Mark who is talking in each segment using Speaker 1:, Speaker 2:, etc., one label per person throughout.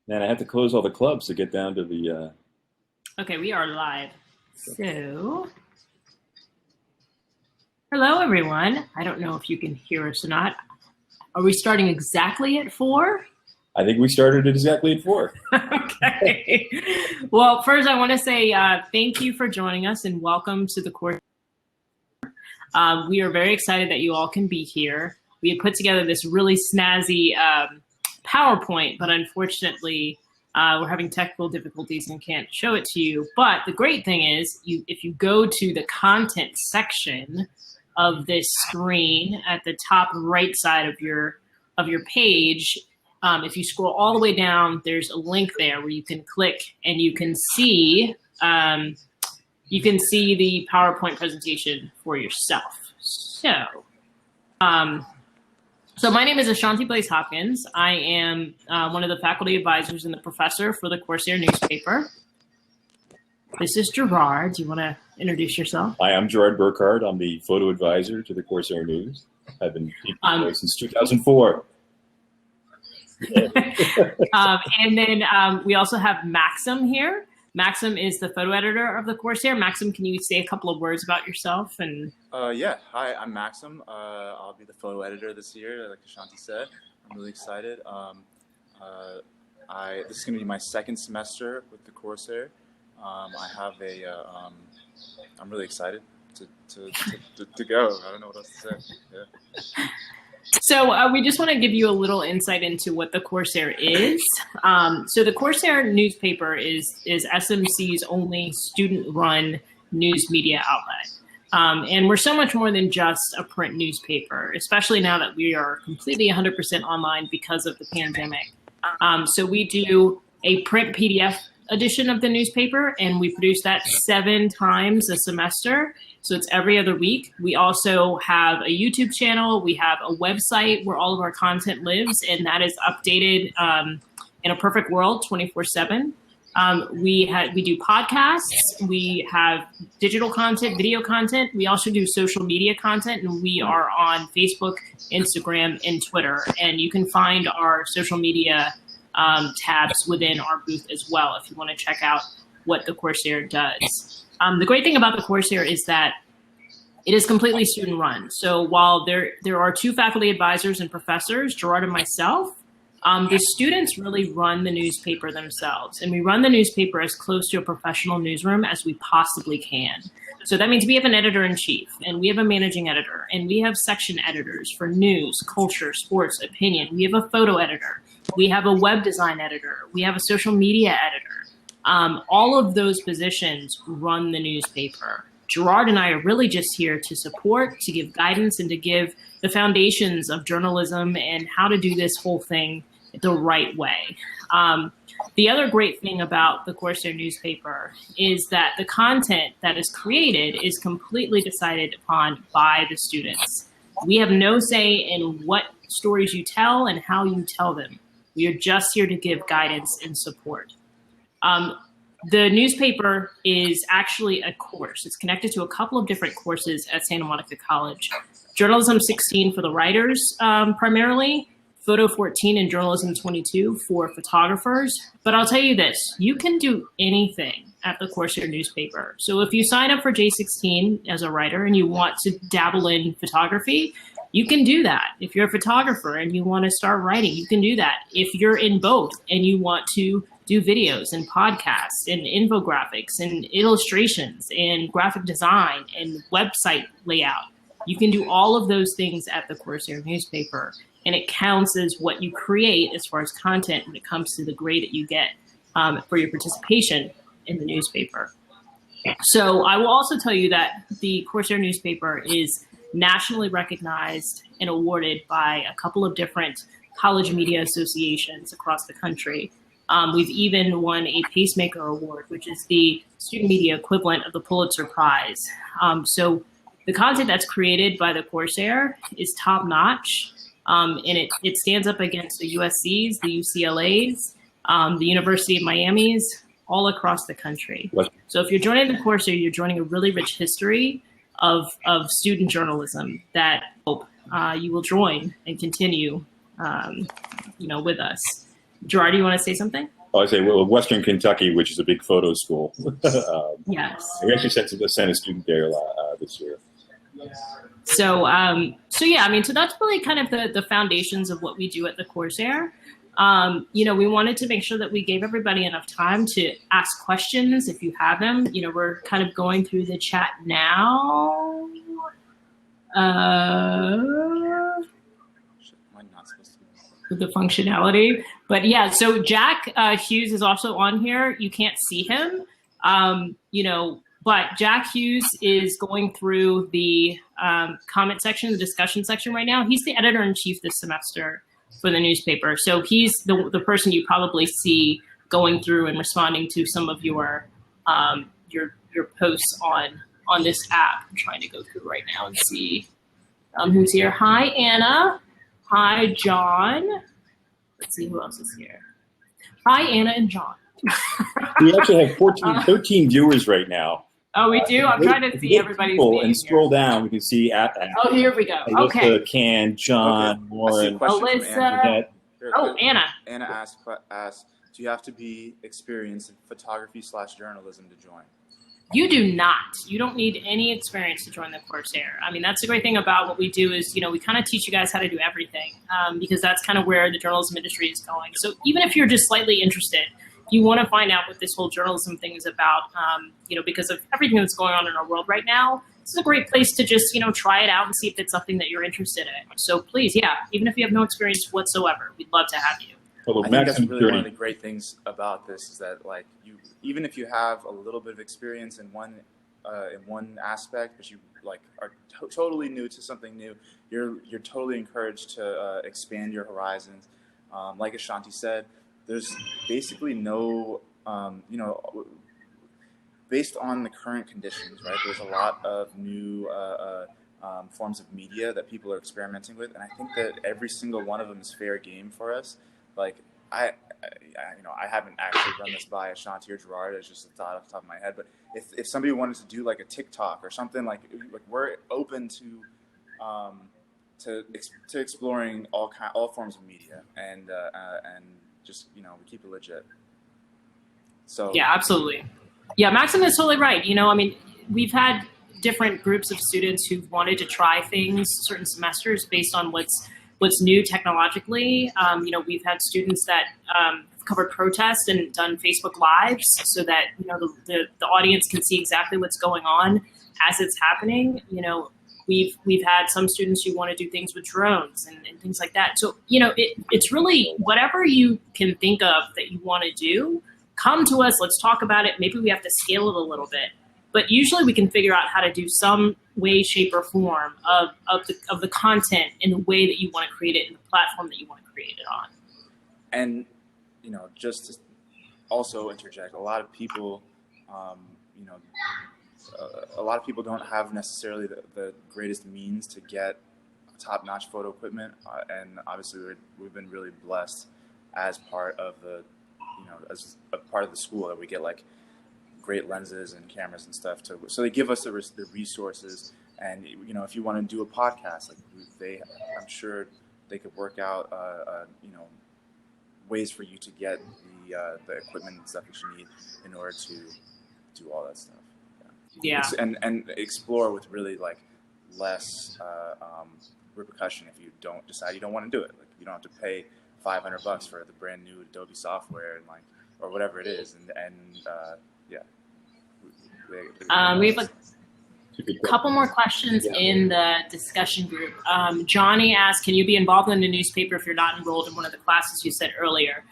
Speaker 1: Man, I have to close all the clubs to get down to the.
Speaker 2: Okay, we are live. So, hello everyone. I don't know if you can hear us or not. Are we starting exactly at 4?
Speaker 1: I think we started at exactly at 4.
Speaker 2: Okay. Well, first I want to say thank you for joining us and welcome to the course. We are very excited that you all can be here. We had put together this really snazzy PowerPoint, but unfortunately, we're having technical difficulties and can't show it to you. But the great thing is, if you go to the content section of this screen at the top right side of your page, if you scroll all the way down, there's a link there where you can click and you can see the PowerPoint presentation for yourself. So my name is Ashanti Blaze Hopkins. I am one of the faculty advisors and the professor for the Corsair newspaper. This is Gerard. Do you want to introduce yourself?
Speaker 1: Hi, I'm Gerard Burkhardt. I'm the photo advisor to the Corsair News. I've been teaching since 2004.
Speaker 2: And then we also have Maxim here. Maxim is the photo editor of the Corsair. Maxim, can you say a couple of words about yourself?
Speaker 3: Yeah, hi, I'm Maxim. I'll be the photo editor this year, like Ashanti said. I'm really excited. This is going to be my second semester with the Corsair. I'm really excited to go. I don't know what else to say. Yeah.
Speaker 2: So we just want to give you a little insight into what the Corsair is. So the Corsair newspaper is SMC's only student-run news media outlet. And we're so much more than just a print newspaper, especially now that we are completely 100% online because of the pandemic. So we do a print PDF edition of the newspaper, and we produce that 7 times a semester. So it's every other week. We also have a YouTube channel. We have a website where all of our content lives, and that is updated in a perfect world 24/7. We do podcasts. We have digital content, video content. We also do social media content, and we are on Facebook, Instagram, and Twitter. And you can find our social media tabs within our booth as well if you want to check out what the Corsair does. The great thing about the Corsair is that it is completely student run. So while there are 2 faculty advisors and professors, Gerard and myself, the students really run the newspaper themselves. And we run the newspaper as close to a professional newsroom as we possibly can. So that means we have an editor-in-chief, and we have a managing editor, and we have section editors for news, culture, sports, opinion. We have a photo editor. We have a web design editor. We have a social media editor. All of those positions run the newspaper. Gerard and I are really just here to support, to give guidance, and to give the foundations of journalism and how to do this whole thing the right way. The other great thing about the Corsair newspaper is that the content that is created is completely decided upon by the students. We have no say in what stories you tell and how you tell them. We are just here to give guidance and support. The newspaper is actually a course. It's connected to a couple of different courses at Santa Monica College. Journalism 16 for the writers primarily, Photo 14 and Journalism 22 for photographers. But I'll tell you this, you can do anything at the Corsair newspaper. So if you sign up for J16 as a writer and you want to dabble in photography, you can do that. If you're a photographer and you want to start writing, you can do that. If you're in both and you want to do videos and podcasts and infographics and illustrations and graphic design and website layout, you can do all of those things at the Corsair newspaper. And it counts as what you create as far as content when it comes to the grade that you get for your participation in the newspaper. So I will also tell you that the Corsair newspaper is nationally recognized and awarded by a couple of different college media associations across the country. We've even won a Pacemaker Award, which is the student media equivalent of the Pulitzer Prize. So the content that's created by the Corsair is top notch. And it stands up against the USCs, the UCLAs, the University of Miami's, all across the country. So if you're joining the Corsair, you're joining a really rich history of student journalism that I hope you will join and continue with us. Gerard, do you want to say something?
Speaker 1: Oh, I say, well, Western Kentucky, which is a big photo school.
Speaker 2: Yes.
Speaker 1: We actually sent a student there this year.
Speaker 2: So, yeah, I mean, so that's really kind of the foundations of what we do at the Corsair. We wanted to make sure that we gave everybody enough time to ask questions if you have them. We're kind of going through the chat now. With the functionality, but yeah, so Jack Hughes is also on here. You can't see him, but Jack Hughes is going through the comment section, the discussion section right now. He's the editor-in-chief this semester for the newspaper. So he's the person you probably see going through and responding to some of your posts on this app. I'm trying to go through right now and see who's here. Hi, Anna. Hi, John. Let's see who else is here. Hi, Anna and John.
Speaker 1: We actually have 13 viewers right now.
Speaker 2: Oh, we do? I'm trying to see everybody's name
Speaker 1: and scroll down. We can see
Speaker 2: oh, here we go. Okay.
Speaker 1: Ken, John, Warren,
Speaker 2: Alyssa. Anna.
Speaker 3: Anna asked, do you have to be experienced in photography/journalism to join?
Speaker 2: You do not. You don't need any experience to join the Corsair. I mean, that's the great thing about what we do is, we kind of teach you guys how to do everything because that's kind of where the journalism industry is going. So even if you're just slightly interested, if you want to find out what this whole journalism thing is about, because of everything that's going on in our world right now, this is a great place to just, try it out and see if it's something that you're interested in. So please, yeah, even if you have no experience whatsoever, we'd love to have you.
Speaker 3: I think that's really one of the great things about this is that, like, even if you have a little bit of experience in one aspect, but you are totally new to something new, you're totally encouraged to expand your horizons. Like Ashanti said, there's basically no, based on the current conditions, right? There's a lot of new forms of media that people are experimenting with, and I think that every single one of them is fair game for us. Like I haven't actually run this by Ashanti or Gerard. It's just a thought off the top of my head. But if somebody wanted to do like a TikTok or something, like we're open to exploring all forms of media and just we keep it legit. So
Speaker 2: yeah, absolutely. Yeah, Maxim is totally right. I mean, we've had different groups of students who've wanted to try things certain semesters based on what's new technologically. We've had students that covered protests and done Facebook Lives so that the audience can see exactly what's going on as it's happening. We've had some students who want to do things with drones and things like that. So it's really whatever you can think of that you want to do. Come to us. Let's talk about it. Maybe we have to scale it a little bit. But usually we can figure out how to do some way, shape, or form of the content in the way that you want to create it in the platform that you want to create it on.
Speaker 3: And, just to also interject, a lot of people, don't have necessarily the greatest means to get top-notch photo equipment. And obviously we've been really blessed as part of as a part of the school that we get like great lenses and cameras and stuff so they give us the resources. And if you want to do a podcast, I'm sure they could work out ways for you to get the equipment and stuff that you need in order to do all that stuff.
Speaker 2: Yeah.
Speaker 3: And explore with really like less repercussion if you don't decide you don't want to do it. Like you don't have to pay $500 for the brand new Adobe software and or whatever it is.
Speaker 2: We have a couple more questions in the discussion group. Johnny asked, can you be involved in the newspaper if you're not enrolled in one of the classes you said earlier?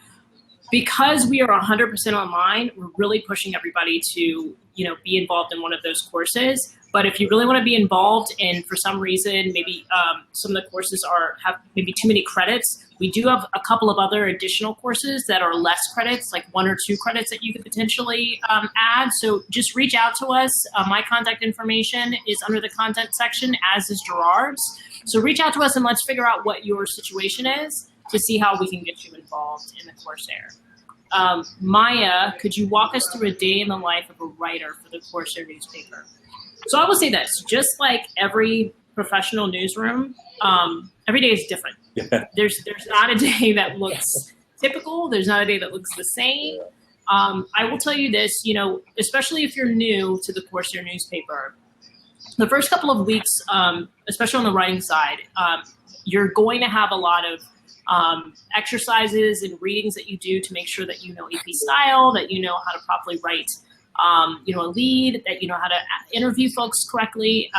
Speaker 2: Because we are 100% online, we're really pushing everybody to be involved in one of those courses. But if you really want to be involved and for some reason maybe some of the courses have maybe too many credits, we do have a couple of other additional courses that are less credits, like 1 or 2 credits that you could potentially add. So just reach out to us. My contact information is under the content section, as is Gerard's. So reach out to us and let's figure out what your situation is to see how we can get you involved in the Corsair. Maya, could you walk us through a day in the life of a writer for the Corsair newspaper? So I will say this, just like every professional newsroom, every day is different.
Speaker 1: Yeah.
Speaker 2: There's not a day that looks typical. There's not a day that looks the same. I will tell you this, especially if you're new to the Corsair newspaper, the first couple of weeks, especially on the writing side, you're going to have a lot of exercises and readings that you do to make sure that you know AP style, that you know how to properly write, a lead, that you know how to interview folks correctly.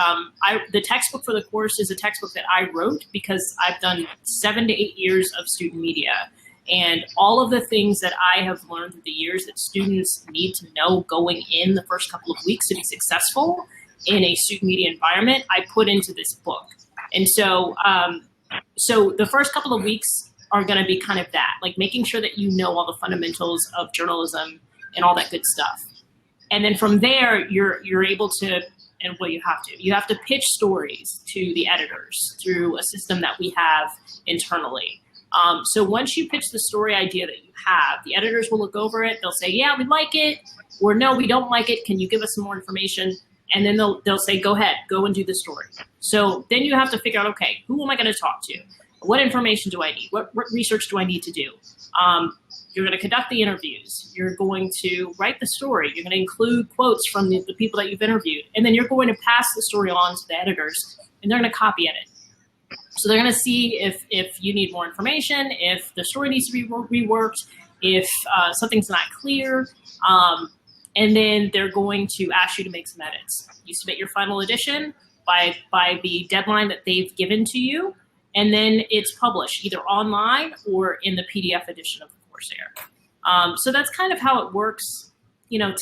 Speaker 2: The textbook for the course is a textbook that I wrote because I've done 7 to 8 years of student media. And all of the things that I have learned through the years that students need to know going in the first couple of weeks to be successful in a student media environment, I put into this book. And so, so the first couple of weeks are going to be kind of that, like making sure that you know all the fundamentals of journalism and all that good stuff. And then from there, you're able to, and well, you have to pitch stories to the editors through a system that we have internally. So once you pitch the story idea that you have, the editors will look over it. They'll say, yeah, we like it, or no, we don't like it. Can you give us some more information? And then they'll say, go ahead, go and do the story. So then you have to figure out, okay, who am I going to talk to? What information do I need? What research do I need to do? You're going to conduct the interviews. You're going to write the story. You're going to include quotes from the people that you've interviewed. And then you're going to pass the story on to the editors, and they're going to copy edit. So they're going to see if you need more information, if the story needs to be reworked, if something's not clear. And then they're going to ask you to make some edits. You submit your final edition by the deadline that they've given to you, and then it's published either online or in the PDF edition of Corsair. So that's kind of how it works,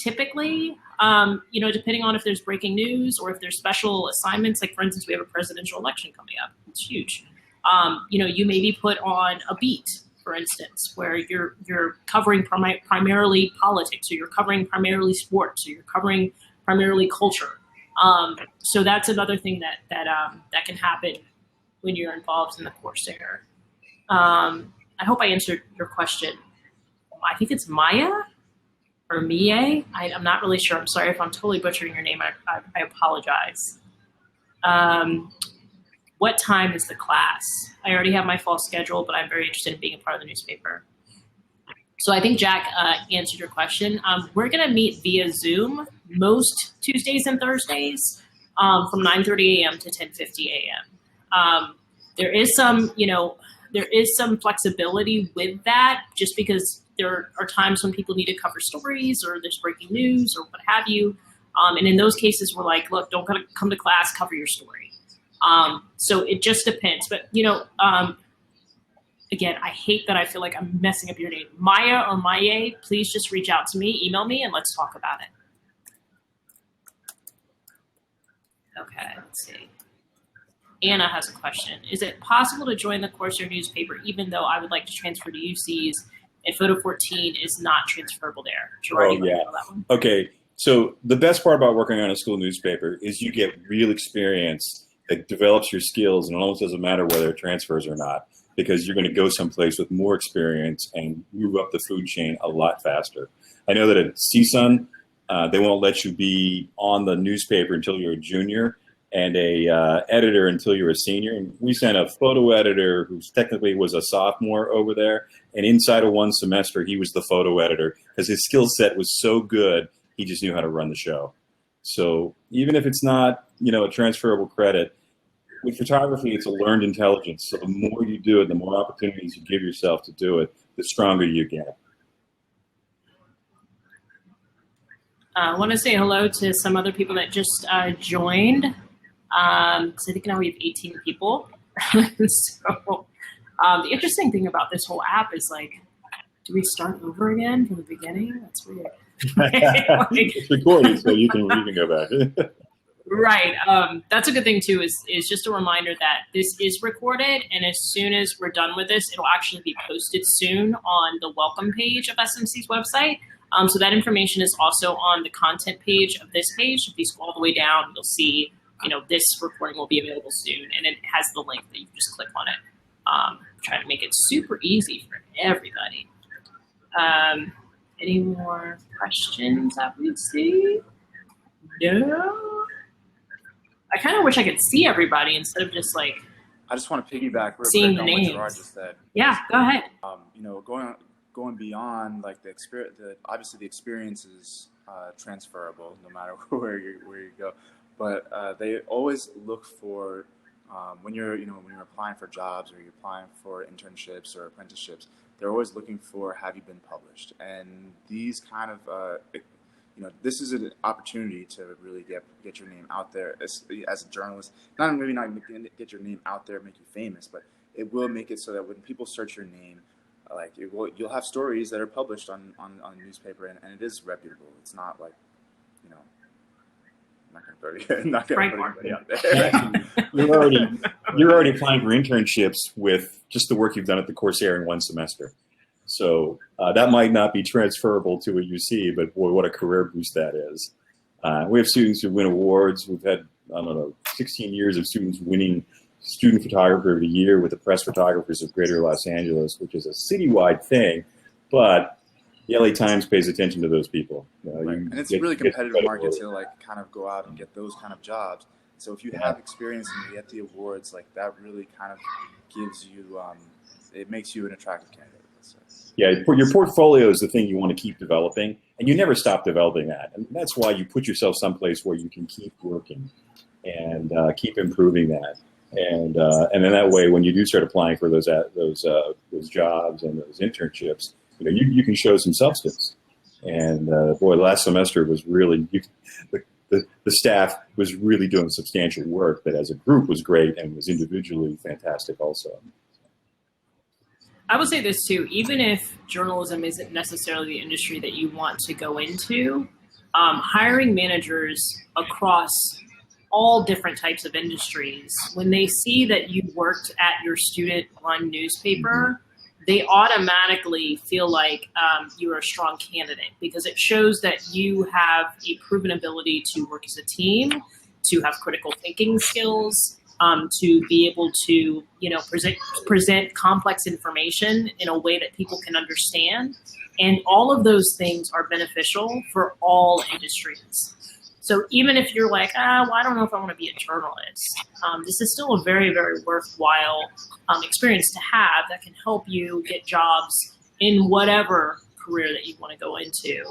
Speaker 2: typically, depending on if there's breaking news or if there's special assignments. Like, for instance, we have a presidential election coming up. It's huge. You may be put on a beat, for instance, where you're covering primarily politics, or you're covering primarily sports, or you're covering primarily culture. So that's another thing that can happen when you're involved in the Corsair. I hope I answered your question. I think it's Maya or Mie. I'm not really sure. I'm sorry if I'm totally butchering your name. I apologize. What time is the class? I already have my fall schedule, but I'm very interested in being a part of the newspaper. So I think Jack answered your question. We're going to meet via Zoom most Tuesdays and Thursdays from 9:30 a.m. to 10:50 a.m. There is some flexibility with that, just because there are times when people need to cover stories, or there's breaking news, or what have you. And in those cases, we're like, look, don't come to class, cover your story. So it just depends. But, again, I hate that I feel like I'm messing up your name. Maya or Maye, please just reach out to me, email me, and let's talk about it. Okay, let's see. Anna has a question. Is it possible to join the Corsair newspaper even though I would like to transfer to UCs and Photo 14 is not transferable there? Gerard,
Speaker 1: yeah.
Speaker 2: Know that one?
Speaker 1: Okay, so the best part about working on a school newspaper is you get real experience that develops your skills, and it almost doesn't matter whether it transfers or not, because you're going to go someplace with more experience and move up the food chain a lot faster. I know that at CSUN, they won't let you be on the newspaper until you're a junior, and a editor until you're a senior. And we sent a photo editor who technically was a sophomore over there, and inside of one semester, he was the photo editor because his skill set was so good, he just knew how to run the show. So even if it's not, a transferable credit, with photography, it's a learned intelligence. So the more you do it, the more opportunities you give yourself to do it, the stronger you get.
Speaker 2: I want to say hello to some other people that just joined. Because I think now we have 18 people. So the interesting thing about this whole app is, like, do we start over again from the beginning? That's weird.
Speaker 1: It's recorded, so you can go back.
Speaker 2: Right. That's a good thing too, is just a reminder that this is recorded, and as soon as we're done with this, it'll actually be posted soon on the welcome page of SMC's website. So that information is also on the content page of this page. If you scroll all the way down, you'll see, this recording will be available soon, and it has the link that you can just click on it. Trying to make it super easy for everybody. Any more questions that we see? No. I kind of wish I could see everybody instead of just like.
Speaker 3: I just want to piggyback real
Speaker 2: seeing
Speaker 3: quick
Speaker 2: the
Speaker 3: on what
Speaker 2: names.
Speaker 3: Gerard just said.
Speaker 2: Yeah, go ahead.
Speaker 3: going beyond like the experience, obviously the experience is transferable no matter where you go, but they always look for when you're applying for jobs or you're applying for internships or apprenticeships, they're always looking for, have you been published? And these kind of this is an opportunity to really get your name out there as a journalist. Not get your name out there, make you famous, but it will make it so that when people search your name, like you'll have stories that are published on a newspaper, and it is reputable. It's not like, I'm not going to put anybody out there.
Speaker 1: You're already applying for internships with just the work you've done at the Corsair in one semester. So that might not be transferable to a UC, but boy, what a career boost that is. We have students who win awards. We've had, 16 years of students winning Student Photographer of the Year with the Press Photographers of Greater Los Angeles, which is a citywide thing, but the LA Times pays attention to those people.
Speaker 3: Right. And it's a really competitive market to like kind of go out and get those kind of jobs. So if you have experience and you get the awards, like that really kind of gives you, it makes you an attractive candidate.
Speaker 1: Yeah, your portfolio is the thing you want to keep developing, and you never stop developing that. And that's why you put yourself someplace where you can keep working and keep improving that. And then that way, when you do start applying for those jobs and those internships, you can show some substance. And boy, last semester was really the staff was really doing substantial work that, as a group, was great and was individually fantastic also.
Speaker 2: I would say this too, even if journalism isn't necessarily the industry that you want to go into, hiring managers across all different types of industries, when they see that you worked at your student-run newspaper, they automatically feel like you're a strong candidate, because it shows that you have a proven ability to work as a team, to have critical thinking skills, to be able to, present complex information in a way that people can understand. And all of those things are beneficial for all industries. So even if you're like, well, I don't know if I want to be a journalist, this is still a very, very worthwhile experience to have that can help you get jobs in whatever career that you want to go into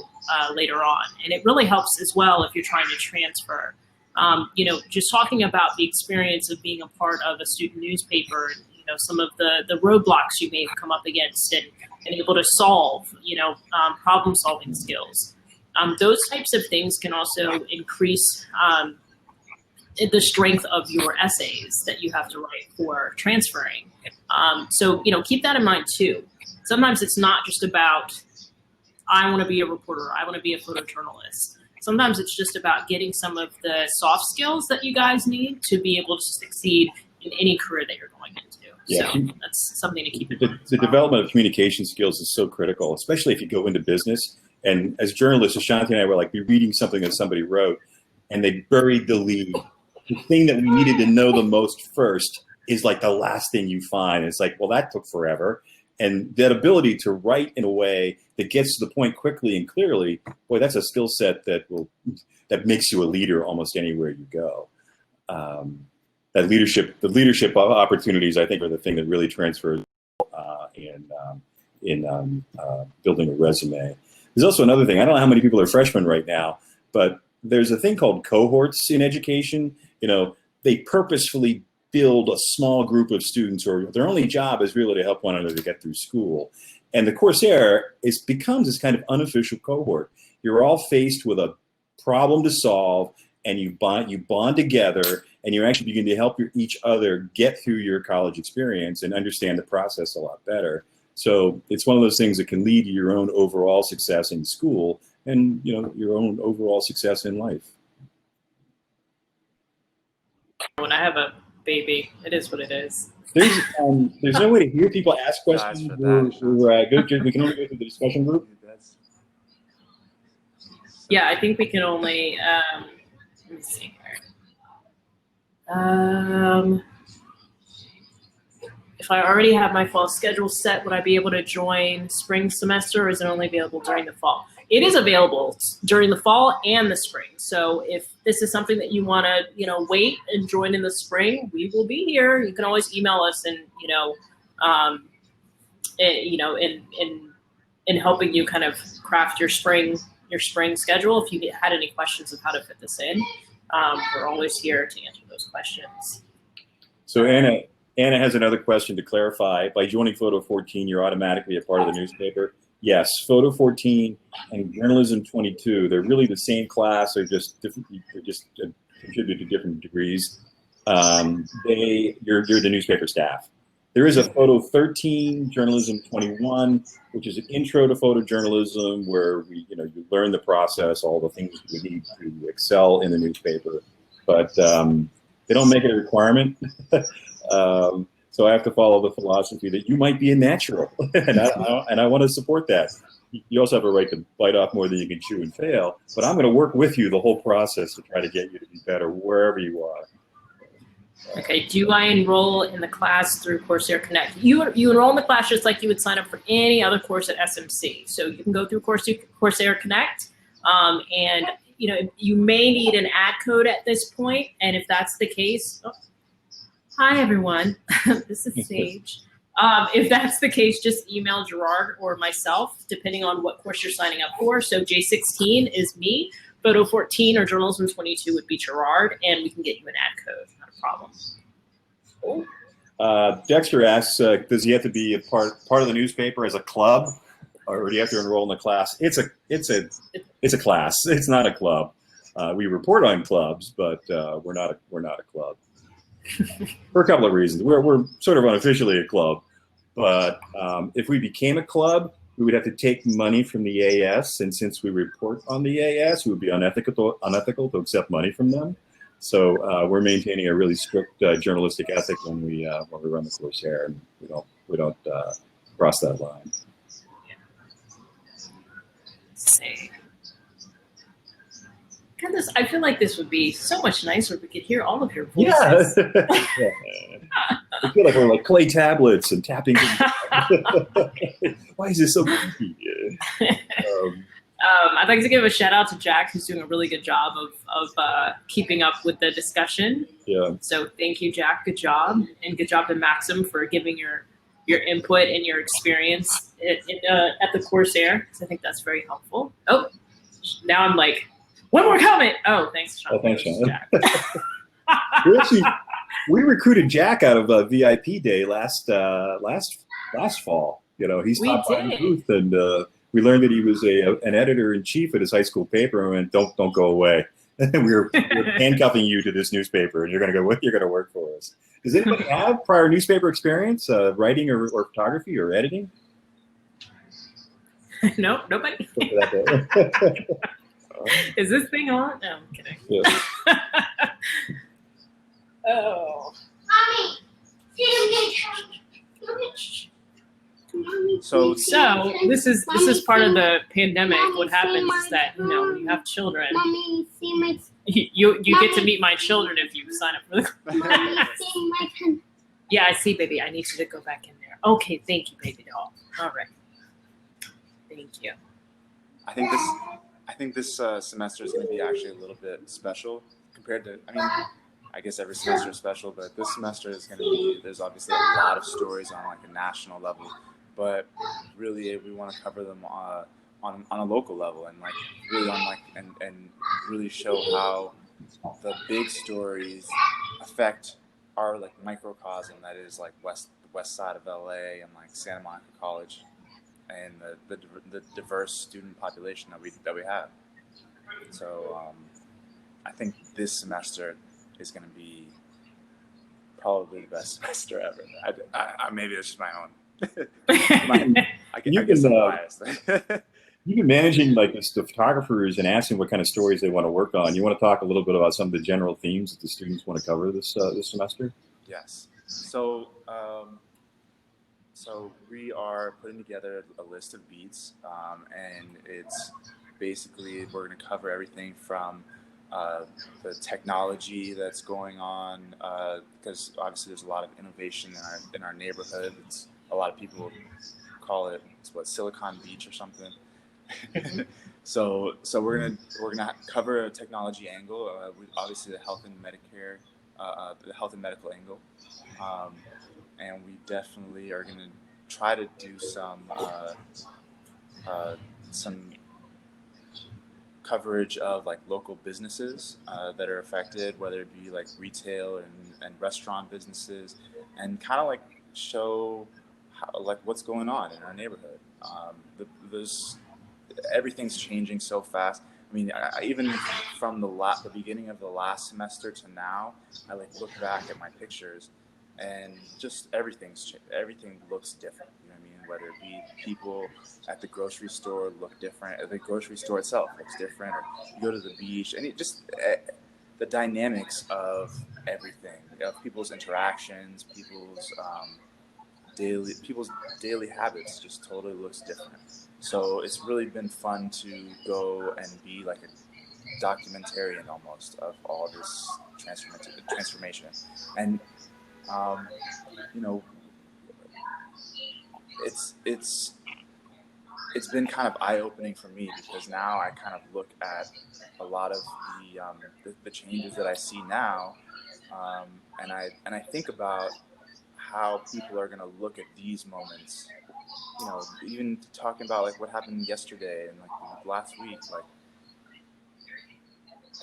Speaker 2: later on. And it really helps as well if you're trying to transfer. Just talking about the experience of being a part of a student newspaper, some of the roadblocks you may have come up against and able to solve, problem solving skills. Those types of things can also increase the strength of your essays that you have to write for transferring. So keep that in mind too. Sometimes it's not just about, I want to be a reporter, I want to be a photojournalist. Sometimes it's just about getting some of the soft skills that you guys need to be able to succeed in any career that you're going into.
Speaker 1: Yeah.
Speaker 2: So that's something to keep in mind.
Speaker 1: The development of communication skills is so critical, especially if you go into business. And as journalists, Ashanti and I were be reading something that somebody wrote, and they buried the lead. The thing that we needed to know the most first is like the last thing you find. It's like, well, that took forever. And that ability to write in a way that gets to the point quickly and clearly, boy, that's a skill set that makes you a leader almost anywhere you go. The leadership opportunities, I think, are the thing that really transfers in building a resume. There's also another thing. I don't know how many people are freshmen right now, but there's a thing called cohorts in education. They purposefully build a small group of students, or their only job is really to help one another to get through school. And the Corsair becomes this kind of unofficial cohort. You're all faced with a problem to solve, and you bond together, and you actually begin to help each other get through your college experience and understand the process a lot better. So it's one of those things that can lead to your own overall success in school and your own overall success in life.
Speaker 2: When I have a baby, it is what it is.
Speaker 1: There's no way to hear people ask questions. We can only go through the discussion group.
Speaker 2: Yeah, I think we can only. Let me see here. If I already have my fall schedule set, would I be able to join spring semester, or is it only available during the fall? It is available during the fall and the spring. So if this is something that you want to, wait and join in the spring, we will be here. You can always email us and, in helping you kind of craft your spring schedule. If you had any questions of how to fit this in, we're always here to answer those questions.
Speaker 1: So Anna has another question to clarify. By joining Photo 14, you're automatically a part of the newspaper. Yes, Photo 14 and Journalism 22, they're really the same class. They're just different. They just contribute to different degrees. You're the newspaper staff. There is a Photo 13, Journalism 21, which is an intro to photojournalism, where you learn the process, all the things you need to excel in the newspaper. But they don't make it a requirement. So I have to follow the philosophy that you might be a natural, and I want to support that. You also have a right to bite off more than you can chew and fail, but I'm going to work with you the whole process to try to get you to be better wherever you are.
Speaker 2: Okay, do I enroll in the class through Corsair Connect? You enroll in the class just like you would sign up for any other course at SMC. So you can go through Corsair Connect, and you may need an ad code at this point, and if that's the case, hi everyone, this is Sage. If that's the case, just email Gerard or myself, depending on what course you're signing up for. So J16 is me, Photo 14 or Journalism 22 would be Gerard, and we can get you an ad code, not a problem. Cool.
Speaker 1: Dexter asks, does he have to be a part of the newspaper as a club, or do you have to enroll in the class? It's a class. It's not a club. We report on clubs, but we're not a club. For a couple of reasons. We're sort of unofficially a club, but if we became a club, we would have to take money from the AS, and since we report on the AS, it would be unethical to accept money from them. So we're maintaining a really strict journalistic ethic when we run the Corsair, and we don't cross that line.
Speaker 2: See. Goodness, I feel like this would be so much nicer if we could hear all of your voices.
Speaker 1: Yeah. I feel like we're like clay tablets and tapping. Why is this so creepy?
Speaker 2: I'd like to give a shout out to Jack, who's doing a really good job of keeping up with the discussion.
Speaker 1: Yeah.
Speaker 2: So thank you, Jack. Good job, and good job to Maxim for giving your input and your experience at the Corsair. So I think that's very helpful. Oh, now I'm like, one more comment. Oh, thanks, Sean.
Speaker 1: Oh, thanks, Sean. We recruited Jack out of VIP Day last fall. He stopped by the booth, and we learned that he was an editor-in-chief at his high school paper, and went, don't go away. we're handcuffing you to this newspaper, and you're going to work for us. Does anybody have prior newspaper experience, writing or photography or editing?
Speaker 2: No, nobody. Is this thing on? No, I'm kidding.
Speaker 1: Yeah.
Speaker 2: Oh.
Speaker 3: So
Speaker 2: this is part of the pandemic. What happens is that when you have children, you get to meet my children if you sign up for the class. Yeah, I see, baby. I need you to go back in there. Okay, thank you, baby doll. All right. Thank you.
Speaker 3: I think this semester is going to be actually a little bit special compared to, I guess every semester is special, but this semester is going to be, there's obviously a lot of stories on like a national level, but really we want to cover them on a local level, and like really on like, and really show how the big stories affect our like microcosm that is like the west side of LA and like Santa Monica College, and the diverse student population that we have. So I think this semester is going to be probably the best semester ever. I maybe it's just my own. I guess I'm biased.
Speaker 1: You've been managing like the photographers and asking what kind of stories they want to work on. You want to talk a little bit about some of the general themes that the students want to cover this semester?
Speaker 3: Yes. So we are putting together a list of beats, and it's basically we're going to cover everything from the technology that's going on, because obviously there's a lot of innovation in our neighborhood. It's a lot of people call it Silicon Beach or something. So we're gonna cover a technology angle, obviously the health and Medicare, the health and medical angle, and we definitely are gonna try to do some some coverage of like local businesses that are affected, whether it be like retail and restaurant businesses, and kind of like show how, like what's going on in our neighborhood. There's everything's changing so fast. I mean, even from the beginning of the last semester to now, I like look back at my pictures, and just everything looks different. You know what I mean? Whether it be people at the grocery store look different, the grocery store itself looks different, or you go to the beach, and it just the dynamics of everything, of people's interactions, people's daily habits just totally looks different. So it's really been fun to go and be like a documentarian almost of all this transformation. And you know, it's been kind of eye-opening for me, because now I kind of look at a lot of the changes that I see now, and I think about how people are going to look at these moments. You know, even talking about like what happened yesterday and like last week, like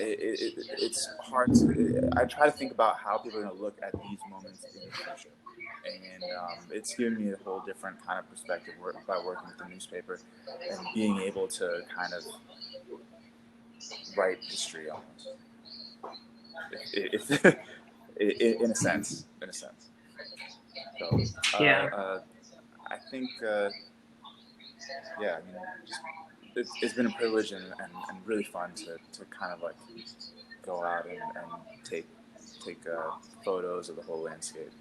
Speaker 3: it's hard to. I try to think about how people are going to look at these moments in the future, and it's given me a whole different kind of perspective by working with the newspaper and being able to kind of write history almost, if in a sense. So I think yeah, I mean, it's been a privilege and really fun to kind of like go out and take photos of the whole landscape.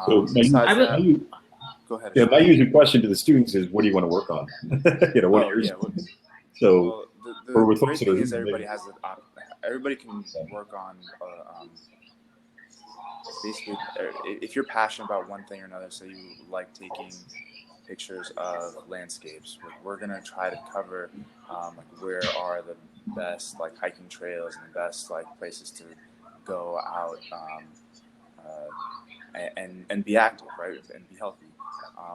Speaker 1: So
Speaker 3: Go ahead.
Speaker 1: Yeah, my usual question to the students is, what do you want to work on? You know, what are yours? So,
Speaker 3: well,
Speaker 1: with
Speaker 3: the
Speaker 1: folks
Speaker 3: great
Speaker 1: that
Speaker 3: thing
Speaker 1: are
Speaker 3: is everybody can work on basically, if you're passionate about one thing or another, so you like taking pictures of landscapes, we're going to try to cover like where are the best like hiking trails and the best like places to go out and be active, right, and be healthy.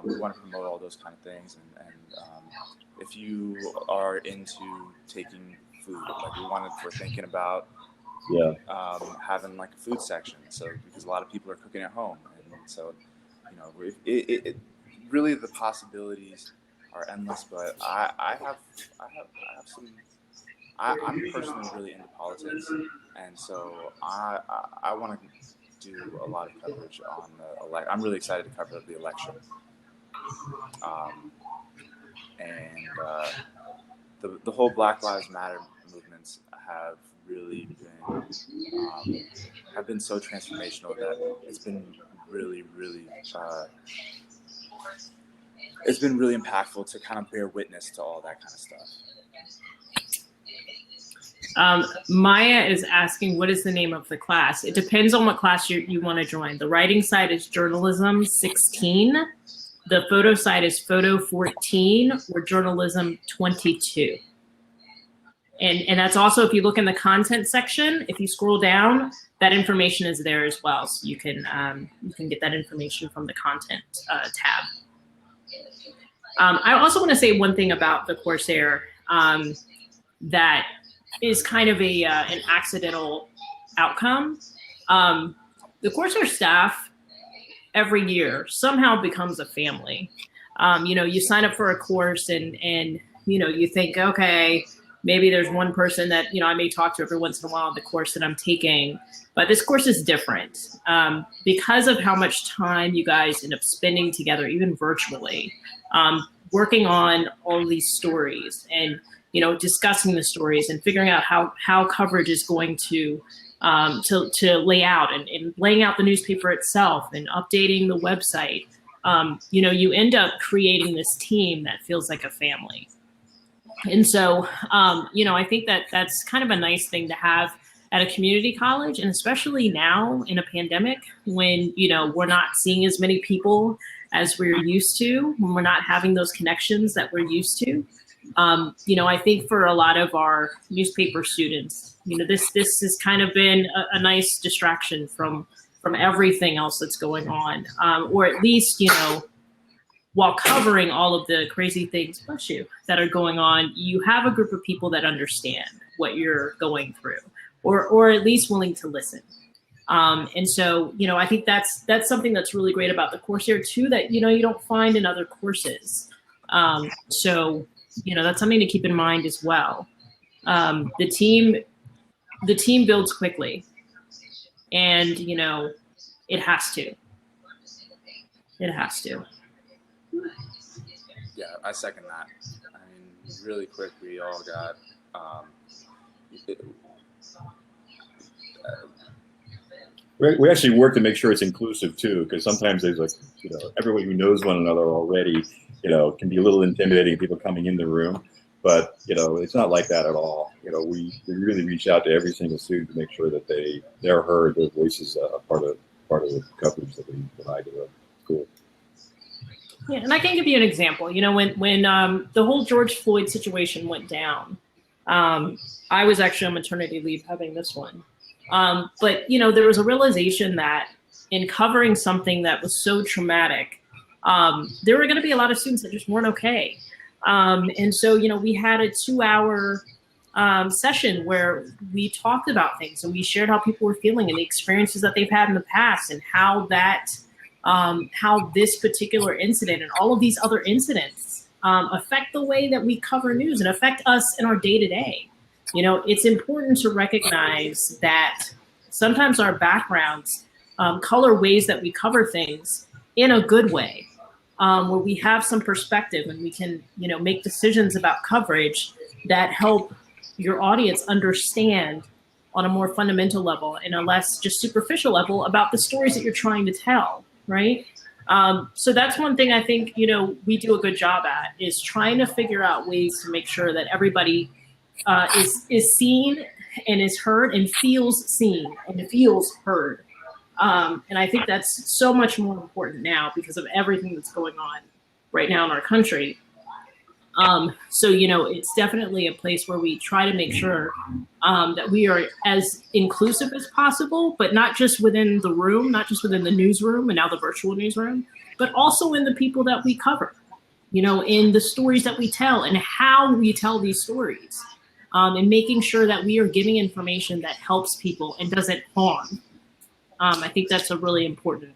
Speaker 3: We want to promote all those kind of things, and if you are into taking food, like we're thinking about having like a food section, so because a lot of people are cooking at home, and so you know it really the possibilities are endless. But I have some. I'm personally really into politics, and so I want to do a lot of coverage on the election. I'm really excited to cover the election, and the whole Black Lives Matter movements have really been have been so transformational that it's been really it's been really impactful to kind of bear witness to all that kind of stuff.
Speaker 2: Maya is asking, what is the name of the class? It depends on what class you want to join. The writing side is journalism 16. The photo side is photo 14 or journalism 22. And that's also, if you look in the content section, if you scroll down, that information is there as well. So you can get that information from the content tab. I also want to say one thing about the Corsair that is kind of an accidental outcome. The Corsair staff every year somehow becomes a family. You know, you sign up for a course and you know, you think, okay, maybe there's one person that, you know, I may talk to every once in a while on the course that I'm taking, but this course is different because of how much time you guys end up spending together, even virtually, working on all these stories and, you know, discussing the stories and figuring out how coverage is going to lay out and laying out the newspaper itself and updating the website. You know, you end up creating this team that feels like a family. And so, you know, I think that that's kind of a nice thing to have at a community college, and especially now in a pandemic when, you know, we're not seeing as many people as we're used to, when we're not having those connections that we're used to. You know, I think for a lot of our newspaper students, you know, this has kind of been a nice distraction from everything else that's going on, or at least, you know, while covering all of the crazy things, bless you, that are going on, you have a group of people that understand what you're going through, or at least willing to listen. And so, I think that's something that's really great about the Corsair too, that, you don't find in other courses. So, that's something to keep in mind as well. The team builds quickly, and, it has to. It has to.
Speaker 3: Yeah, I second that. I mean, really quick, we all got
Speaker 1: we actually work to make sure it's inclusive too, because sometimes there's everybody who knows one another already, can be a little intimidating, people coming in the room, but it's not like that at all. We really reach out to every single student to make sure that they're heard, their voices are part of the coverage that we provide to the school.
Speaker 2: Yeah, and I can give you an example. When the whole George Floyd situation went down, I was actually on maternity leave having this one. But, there was a realization that in covering something that was so traumatic, there were going to be a lot of students that just weren't okay. And so, we had a 2-hour session where we talked about things, and we shared how people were feeling and the experiences that they've had in the past, and how this particular incident and all of these other incidents affect the way that we cover news and affect us in our day-to-day. It's important to recognize that sometimes our backgrounds color ways that we cover things in a good way, where we have some perspective and we can, make decisions about coverage that help your audience understand on a more fundamental level and a less just superficial level about the stories that you're trying to tell, right? So that's one thing I think, we do a good job at, is trying to figure out ways to make sure that everybody is seen and is heard and feels seen and feels heard. And I think that's so much more important now because of everything that's going on right now in our country. So, it's definitely a place where we try to make sure that we are as inclusive as possible, but not just within the room, not just within the newsroom and now the virtual newsroom, but also in the people that we cover, in the stories that we tell and how we tell these stories, and making sure that we are giving information that helps people and doesn't harm. I think that's a really important,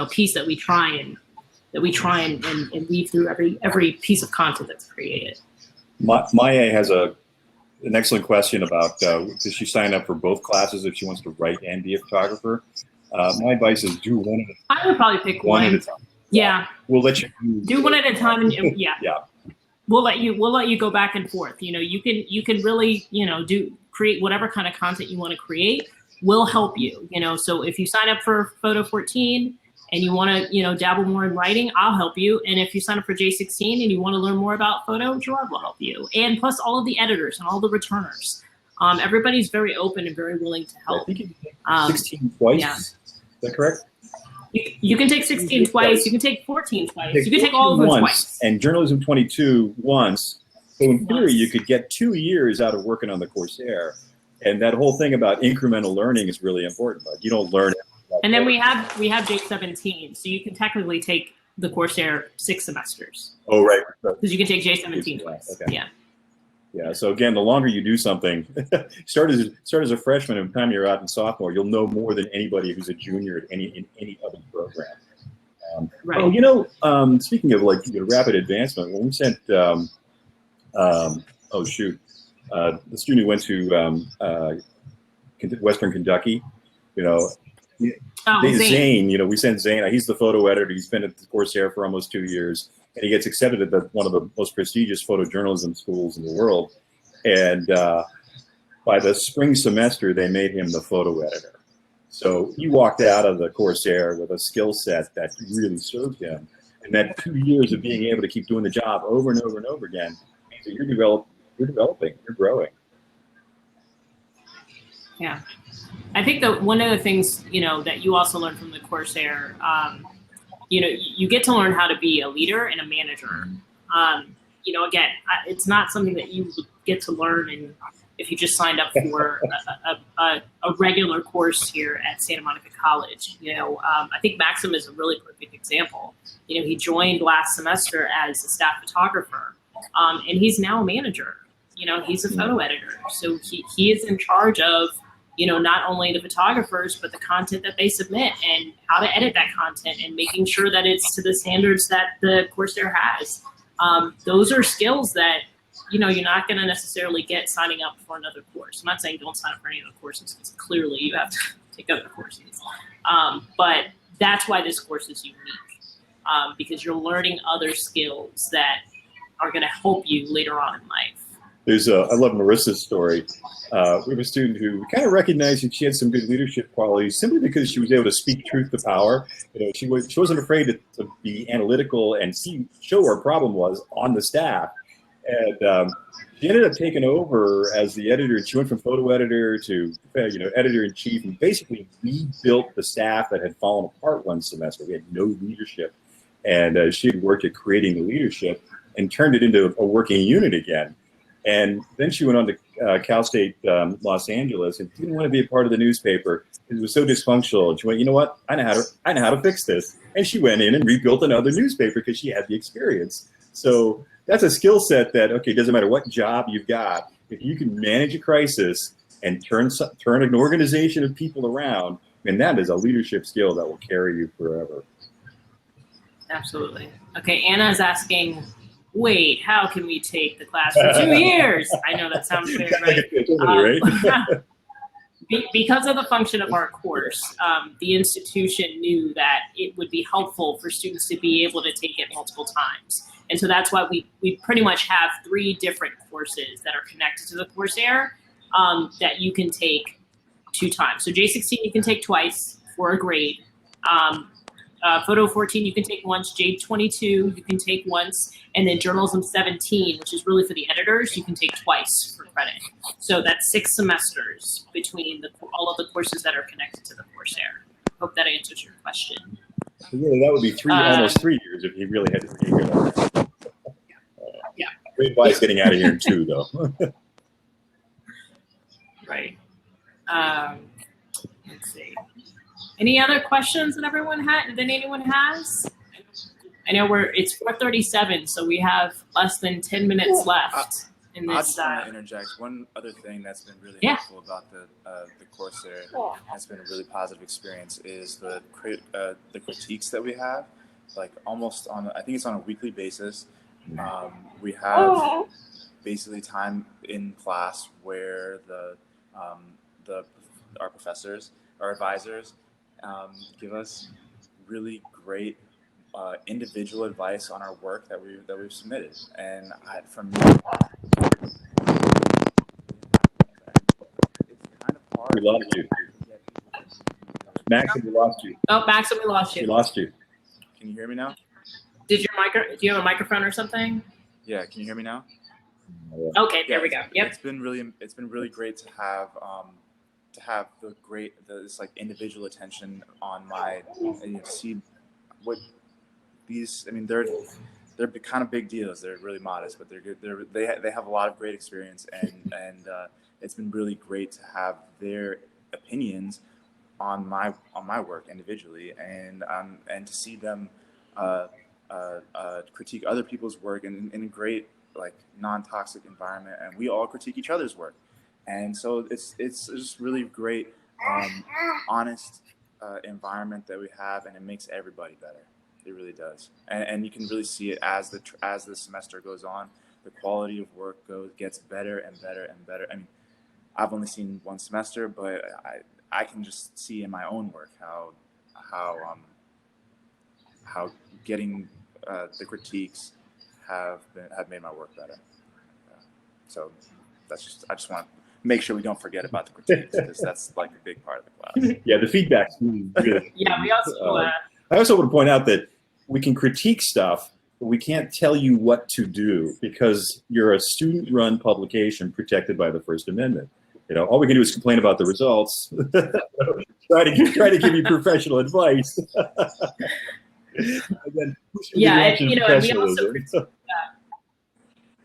Speaker 2: piece that we try and weave through every piece of content that's created.
Speaker 1: Maya has an excellent question about does she sign up for both classes if she wants to write and be a photographer? My advice is do one at a time.
Speaker 2: I would probably pick one
Speaker 1: at a time.
Speaker 2: Yeah.
Speaker 1: We'll let you
Speaker 2: do one at a time, and yeah.
Speaker 1: Yeah.
Speaker 2: We'll let you go back and forth. You can really, create whatever kind of content you want to create. We'll help you. So if you sign up for Photo 14 and you want to, dabble more in writing, I'll help you. And if you sign up for J16 and you want to learn more about photo, Gerard will help you. And plus all of the editors and all the returners. Everybody's very open and very willing to help.
Speaker 1: I think you can take 16 twice.
Speaker 2: Yeah.
Speaker 1: Is that correct?
Speaker 2: You can take 16 twice. You can take 14 twice. You can take all of them twice.
Speaker 1: And Journalism 22 once. So in theory, you could get 2 years out of working on the Corsair. And that whole thing about incremental learning is really important. Like, you don't learn.
Speaker 2: And then we have J17, so you can technically take the Corsair 6 semesters.
Speaker 1: Oh, right.
Speaker 2: Because you can take J17 twice.
Speaker 1: Okay.
Speaker 2: Yeah.
Speaker 1: Yeah. So again, the longer you do something, start as a freshman, and by the time you're out in sophomore, you'll know more than anybody who's a junior at any other program.
Speaker 2: Right.
Speaker 1: Oh, speaking of rapid advancement, when we sent, the student who went to Western Kentucky, Zane. We sent Zane. He's the photo editor. He's been at the Corsair for almost 2 years, and he gets accepted at one of the most prestigious photojournalism schools in the world. And by the spring semester, they made him the photo editor. So he walked out of the Corsair with a skill set that really served him. And that 2 years of being able to keep doing the job over and over and over again means that you're developing, you're growing.
Speaker 2: Yeah. I think that one of the things, that you also learn from the Corsair, you get to learn how to be a leader and a manager. Again, it's not something that you get to learn if you just signed up for a regular course here at Santa Monica College. I think Maxim is a really perfect example. He joined last semester as a staff photographer, and he's now a manager. He's a photo editor. So he is in charge of, not only the photographers, but the content that they submit and how to edit that content and making sure that it's to the standards that the Corsair has. Those are skills that, you're not going to necessarily get signing up for another course. I'm not saying don't sign up for any other courses, because clearly you have to take other courses. But that's why this course is unique, because you're learning other skills that are going to help you later on in life.
Speaker 1: I love Marissa's story. We have a student who kind of recognized that she had some good leadership qualities simply because she was able to speak truth to power. She wasn't afraid to be analytical and show where a problem was on the staff. And she ended up taking over as the editor. She went from photo editor to editor-in-chief, and basically rebuilt the staff that had fallen apart one semester. We had no leadership. And she had worked at creating the leadership and turned it into a working unit again. And then she went on to Cal State Los Angeles and didn't want to be a part of the newspaper. It was so dysfunctional. And she went, you know what? I know how to fix this. And she went in and rebuilt another newspaper because she had the experience. So that's a skill set that, okay, doesn't matter what job you've got, if you can manage a crisis and turn an organization of people around, and that is a leadership skill that will carry you forever.
Speaker 2: Absolutely. Okay, Anna is asking, wait, how can we take the class for 2 years? I know that sounds weird, right? Because of the function of our course, the institution knew that it would be helpful for students to be able to take it multiple times. And so that's why we pretty much have 3 different courses that are connected to the Corsair that you can take 2 times. So J16 you can take twice for a grade. Photo 14 you can take once, J22 you can take once, and then Journalism 17, which is really for the editors, you can take twice for credit. So that's 6 semesters between all of the courses that are connected to the Corsair. Hope that answers your question.
Speaker 1: Yeah, that would be almost 3 years if he really had to be good.
Speaker 2: Yeah.
Speaker 1: Great advice getting out of here in 2, though.
Speaker 2: Right. Let's see. Any other questions that anyone has? I know it's 4:37, so we have less than 10 minutes left in this.
Speaker 3: I just want to interject one other thing that's been really helpful about the Corsair. That's been a really positive experience is the critiques that we have, like almost I think it's on a weekly basis. We have basically time in class where our professors, our advisors, give us really great individual advice on our work that we've submitted. And for me, it's kind of hard.
Speaker 1: We lost you. Maxim, we lost you.
Speaker 2: Oh, Maxim, we lost you.
Speaker 1: We lost you.
Speaker 3: Can you hear me now?
Speaker 2: Do you have a microphone or something?
Speaker 3: Yeah, can you hear me now?
Speaker 2: Okay, there we go. Yep.
Speaker 3: It's been really great to have this like individual attention on and you see what these. I mean, they're kind of big deals. They're really modest, but they're good. They have a lot of great experience, and it's been really great to have their opinions on my work individually, and to see them critique other people's work in a great like non-toxic environment, and we all critique each other's work. And so it's just really great, honest environment that we have, and it makes everybody better. It really does, and you can really see it as the semester goes on. The quality of work gets better and better and better. I mean, I've only seen 1 semester, but I can just see in my own work how getting the critiques have made my work better. So I just want to make sure we don't forget about the critiques, because that's like a big part of the class.
Speaker 1: Yeah, the feedback's really.
Speaker 2: Yeah, we also.
Speaker 1: I also want to point out that we can critique stuff, but we can't tell you what to do because you're a student-run publication protected by the First Amendment. All we can do is complain about the results. try to give you professional advice. And then,
Speaker 2: and we also critique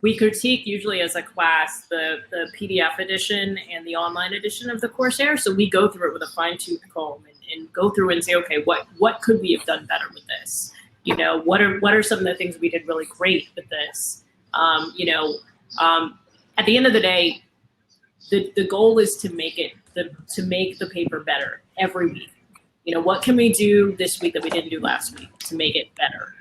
Speaker 2: we critique usually as a class the PDF edition and the online edition of the Corsair. So we go through it with a fine-tooth comb and go through and say, okay, what could we have done better with this? You know, what are some of the things we did really great with this? You know, at the end of the day, the goal is to make the paper better every week. You know, what can we do this week that we didn't do last week to make it better?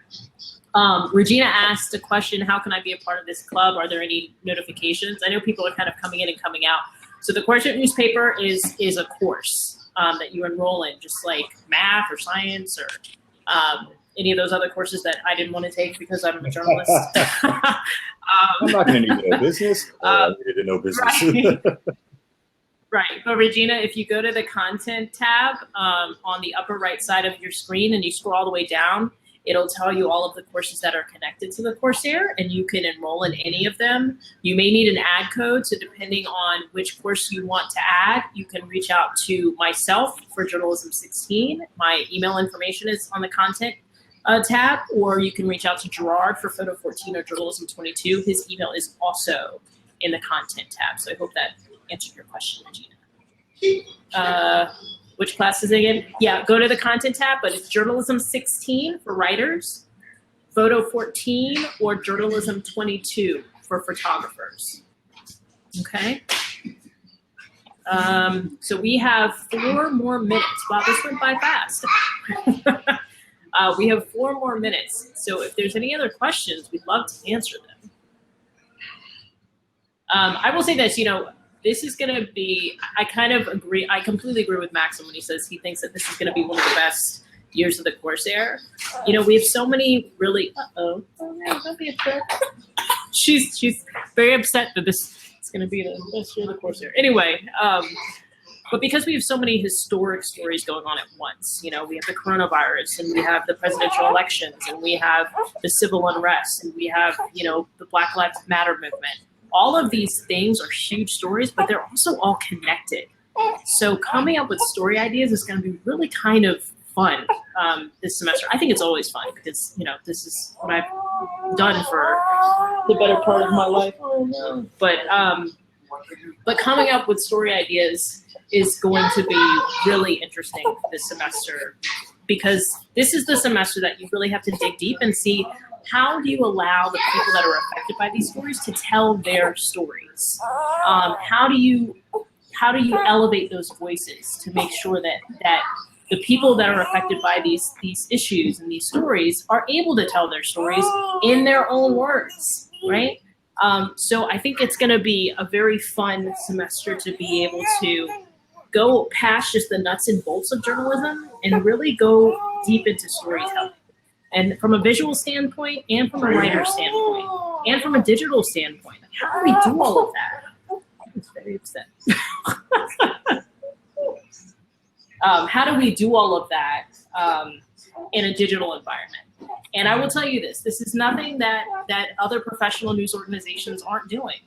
Speaker 2: Regina asked a question, how can I be a part of this club? Are there any notifications? I know people are kind of coming in and coming out. So the Corsair newspaper is a course that you enroll in, just like math or science or any of those other courses that I didn't want to take because I'm a journalist.
Speaker 1: I'm not going to need to know business. I needed to know business.
Speaker 2: Right. Right. But Regina, if you go to the content tab on the upper right side of your screen and you scroll all the way down, it'll tell you all of the courses that are connected to the Corsair, and you can enroll in any of them. You may need an ad code, so depending on which course you want to add, you can reach out to myself for Journalism 16. My email information is on the content tab, or you can reach out to Gerard for Photo 14 or Journalism 22. His email is also in the content tab. So I hope that answered your question, Regina. Which class is it again? Yeah, go to the content tab, but it's Journalism 16 for writers, Photo 14, or Journalism 22 for photographers. Okay. So we have 4 more minutes. Wow, this went by fast. We have 4 more minutes. So if there's any other questions, we'd love to answer them. I will say this, you know, this is going to be, I kind of agree, I completely agree with Maxim when he says he thinks that this is going to be one of the best years of the Corsair. You know, we have so many really, oh no, don't be upset. She's very upset that this is going to be the best year of the Corsair. Anyway, but because we have so many historic stories going on at once, you know, we have the coronavirus and we have the presidential elections and we have the civil unrest and we have, you know, the Black Lives Matter movement. All of these things are huge stories, but they're also all connected. So coming up with story ideas is going to be really kind of fun this semester. I think it's always fun because, you know, this is what I've done for the better part of my life. Oh, no. But coming up with story ideas is going to be really interesting this semester because this is the semester that you really have to dig deep and see how do you allow the people that are affected by these stories to tell their stories? How do you elevate those voices to make sure that the people that are affected by these issues and these stories are able to tell their stories in their own words, right? So I think it's going to be a very fun semester to be able to go past just the nuts and bolts of journalism and really go deep into storytelling. And from a visual standpoint, and from a writer standpoint, and from a digital standpoint, like how do we do all of that? I'm very upset. How do we do all of that in a digital environment? And I will tell you this is nothing that other professional news organizations aren't doing.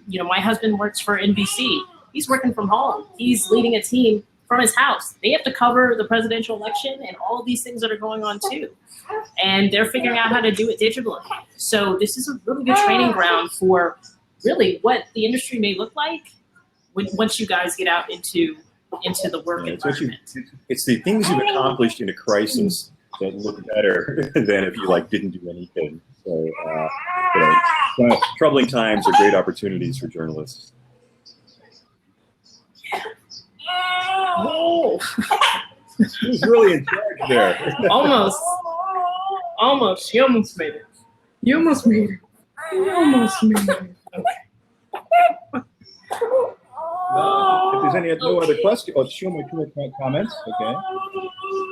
Speaker 2: You know, my husband works for NBC. He's working from home. He's leading a team from his house. They have to cover the presidential election and all of these things that are going on too. And they're figuring out how to do it digitally. So this is a really good training ground for really what the industry may look like once you guys get out into the work environment.
Speaker 1: It's the things you've accomplished in a crisis that look better than if you didn't do anything. So you know, troubling times are great opportunities for journalists.
Speaker 2: Oh.
Speaker 1: Who's really in charge there?
Speaker 2: Almost. You almost made it. You almost made it. Okay.
Speaker 1: If there's no other questions, show me 2 more comments, okay?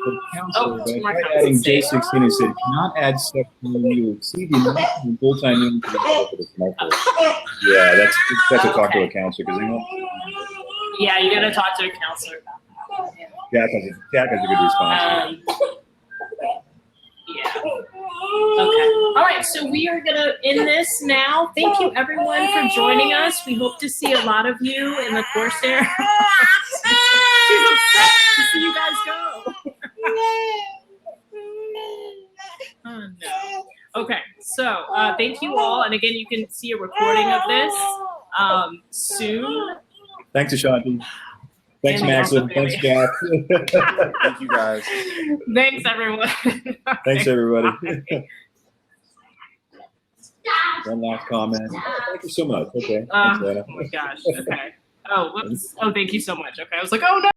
Speaker 1: The council, by adding J16 and said, cannot add stuff when you exceed the amount of full-time units for the commercial. Yeah, that's a talk to a counselor because they won't.
Speaker 2: Yeah, you gotta talk to a counselor about that.
Speaker 1: Jack has a good response.
Speaker 2: Yeah. Okay. All right. So we are gonna end this now. Thank you everyone for joining us. We hope to see a lot of you in the Corsair. She's upset to see you guys go. Oh no. Okay. So thank you all. And again, you can see a recording of this soon.
Speaker 1: Thanks, Ashanti. Thanks,
Speaker 2: And
Speaker 1: Maxim.
Speaker 2: also
Speaker 1: Thanks,
Speaker 2: Bailey.
Speaker 1: Jack.
Speaker 3: Thank you guys.
Speaker 2: Thanks, everyone.
Speaker 1: Thanks, everybody.
Speaker 2: Bye.
Speaker 1: One last comment. Thank you so much. Okay. Thanks,
Speaker 2: Oh
Speaker 1: Anna.
Speaker 2: my gosh. Okay. Oh, whoops. Oh, thank you so much. Okay. I was like, oh no.